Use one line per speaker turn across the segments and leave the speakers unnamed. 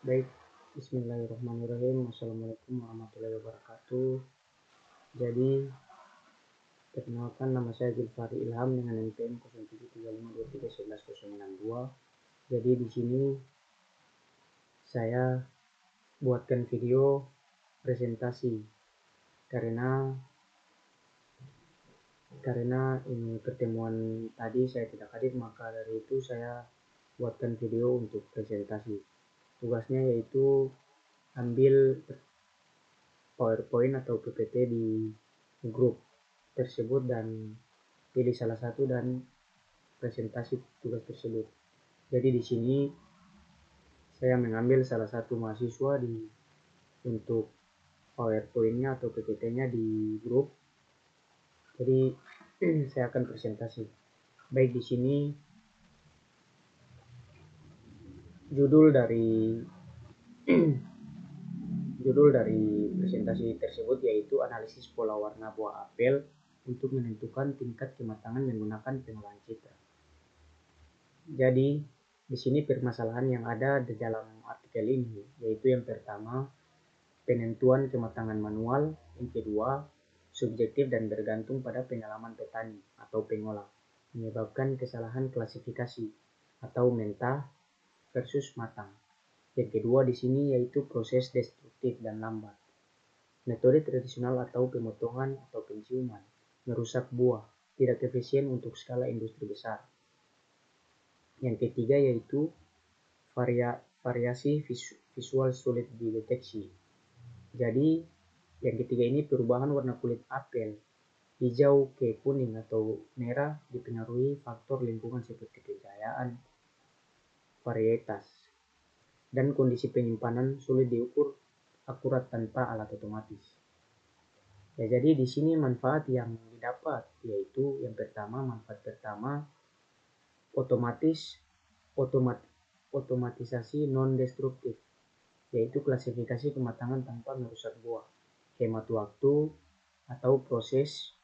Baik, bismillahirrahmanirrahim. Assalamualaikum warahmatullahi wabarakatuh. Jadi, perkenalkan nama saya Zulfari Ilham dengan NPM 073523111062. Jadi di sini saya buatkan video presentasi karena ini pertemuan tadi saya tidak hadir, maka dari itu saya buatkan video untuk presentasi. Tugasnya yaitu ambil PowerPoint atau PPT di grup tersebut dan pilih salah satu dan presentasi tugas tersebut. Jadi di sini saya mengambil salah satu mahasiswa untuk PowerPoint-nya atau PPT-nya di grup. Jadi saya akan presentasi. Baik, di sini judul dari presentasi tersebut yaitu analisis pola warna buah apel untuk menentukan tingkat kematangan menggunakan pengolahan citra. Jadi di sini permasalahan yang ada di dalam artikel ini yaitu yang pertama penentuan kematangan manual, yang kedua subjektif dan bergantung pada pengalaman petani atau pengolah, menyebabkan kesalahan klasifikasi atau mentah versus matang. Yang kedua di sini yaitu proses destruktif dan lambat. Metode tradisional atau pemotongan atau penciuman merusak buah, tidak efisien untuk skala industri besar. Yang ketiga yaitu variasi visual sulit dideteksi. Jadi yang ketiga ini perubahan warna kulit apel hijau ke kuning atau merah dipengaruhi faktor lingkungan seperti kejayaan, varietas, dan kondisi penyimpanan sulit diukur akurat tanpa alat otomatis. Ya, jadi di sini manfaat yang didapat yaitu yang pertama, manfaat pertama otomatisasi non-destruktif, yaitu klasifikasi kematangan tanpa merusak buah, hemat waktu atau proses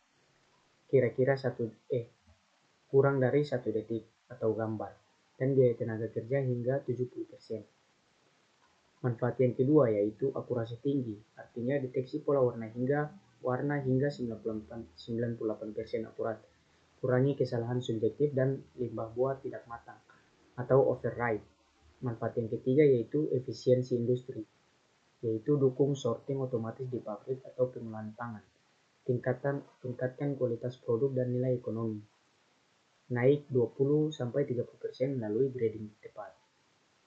kira-kira kurang dari 1 detik atau gambar, dan biaya tenaga kerja hingga 70%. Manfaat yang kedua yaitu akurasi tinggi, artinya deteksi pola warna hingga 98% akurat, kurangi kesalahan subjektif dan limbah buah tidak matang atau overripe. Manfaat yang ketiga yaitu efisiensi industri, yaitu dukung sorting otomatis di pabrik atau pengolahan pangan, tingkatkan kualitas produk dan nilai ekonomi, naik 20-30% melalui grading tepat.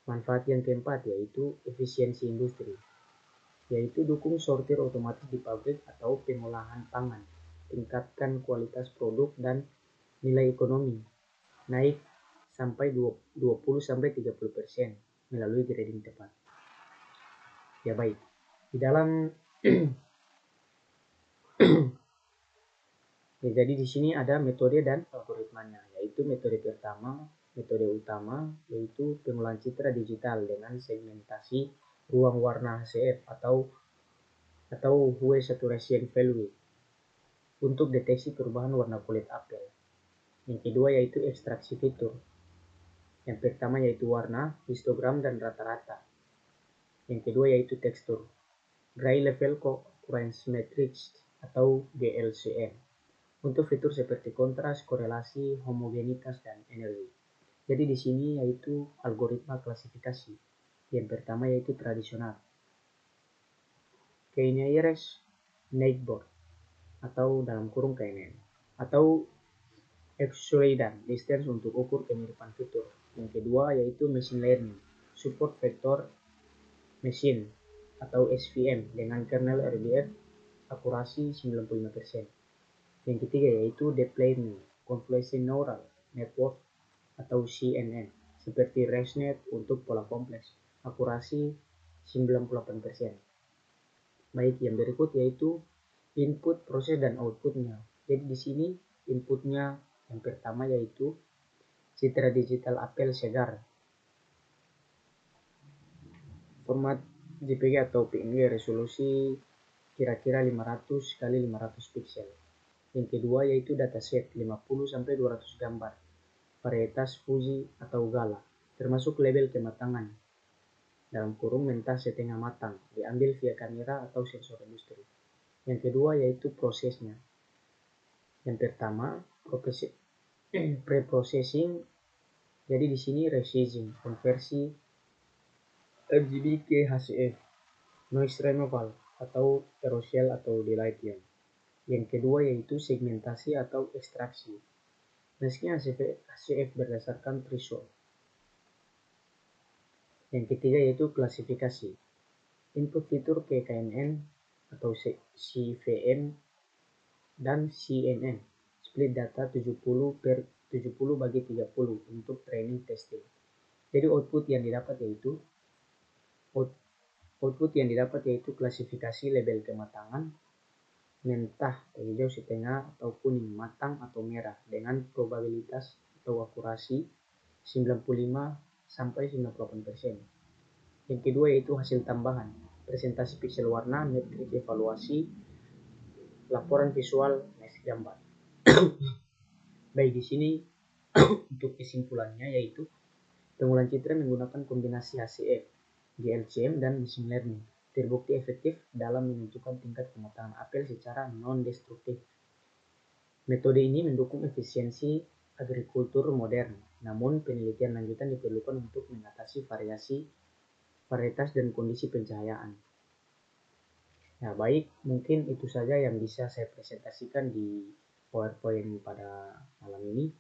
Manfaat yang keempat yaitu efisiensi industri, yaitu dukung sortir otomatis di pabrik atau pengolahan pangan, tingkatkan kualitas produk dan nilai ekonomi, naik sampai 20-30% melalui grading tepat. Ya baik, di dalam ya, jadi di sini ada metode dan algoritmanya, yaitu metode utama yaitu pengolahan citra digital dengan segmentasi ruang warna HCF atau hue saturation value untuk deteksi perubahan warna kulit apel. Yang kedua yaitu ekstraksi fitur. Yang pertama yaitu warna, histogram dan rata-rata. Yang kedua yaitu tekstur, gray level concurrence matrix atau GLCM. Untuk fitur seperti kontras, korelasi, homogenitas, dan energi. Jadi di sini yaitu algoritma klasifikasi. Yang pertama yaitu tradisional, K-nearest-neighbor atau dalam kurung KNN, atau Euclidean distance untuk ukur kemiripan fitur. Yang kedua yaitu machine learning, support vector machine atau SVM dengan kernel RDF akurasi 95%. Yang ketiga yaitu deep learning, convolutional neural network atau CNN seperti ResNet untuk pola kompleks, akurasi 98%. Baik, yang berikut yaitu input, proses, dan outputnya. Jadi di sini inputnya yang pertama yaitu citra digital apel segar, format JPG atau PNG, resolusi kira-kira 500 x 500 pixel. Yang kedua yaitu dataset 50-200 gambar, varietas Fuji atau Gala, termasuk label kematangan. dalam kurung mentah setengah matang, diambil via kamera atau sensor industri. Yang kedua yaitu prosesnya. Yang pertama, pre-processing. Jadi di sini resizing, konversi RGB ke HCF, noise removal atau aerosol atau daylighting. Yang kedua yaitu segmentasi atau ekstraksi. Meski HCF berdasarkan threshold. Yang ketiga yaitu klasifikasi. Input fitur ke KNN atau CVM dan CNN. Split data 70/70/30 untuk training testing. Jadi output yang didapat yaitu klasifikasi label kematangan, mentah atau hijau setengah atau kuning, matang atau merah dengan probabilitas atau akurasi 95-98%. Yang kedua yaitu hasil tambahan, presentasi pixel warna, metrik evaluasi, laporan visual, next gambar. Baik, di sini untuk kesimpulannya yaitu pengolahan citra menggunakan kombinasi HCF, GLCM, dan machine learning terbukti efektif dalam menentukan tingkat kematangan apel secara non-destruktif. Metode ini mendukung efisiensi agrikultur modern, namun penelitian lanjutan diperlukan untuk mengatasi varietas dan kondisi pencahayaan. Nah, baik, mungkin itu saja yang bisa saya presentasikan di PowerPoint pada malam ini.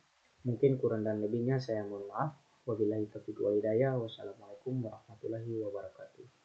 Mungkin kurang dan lebihnya saya mohon maaf. Wabillahi taufiq wal hidayah. Wassalamualaikum warahmatullahi wabarakatuh.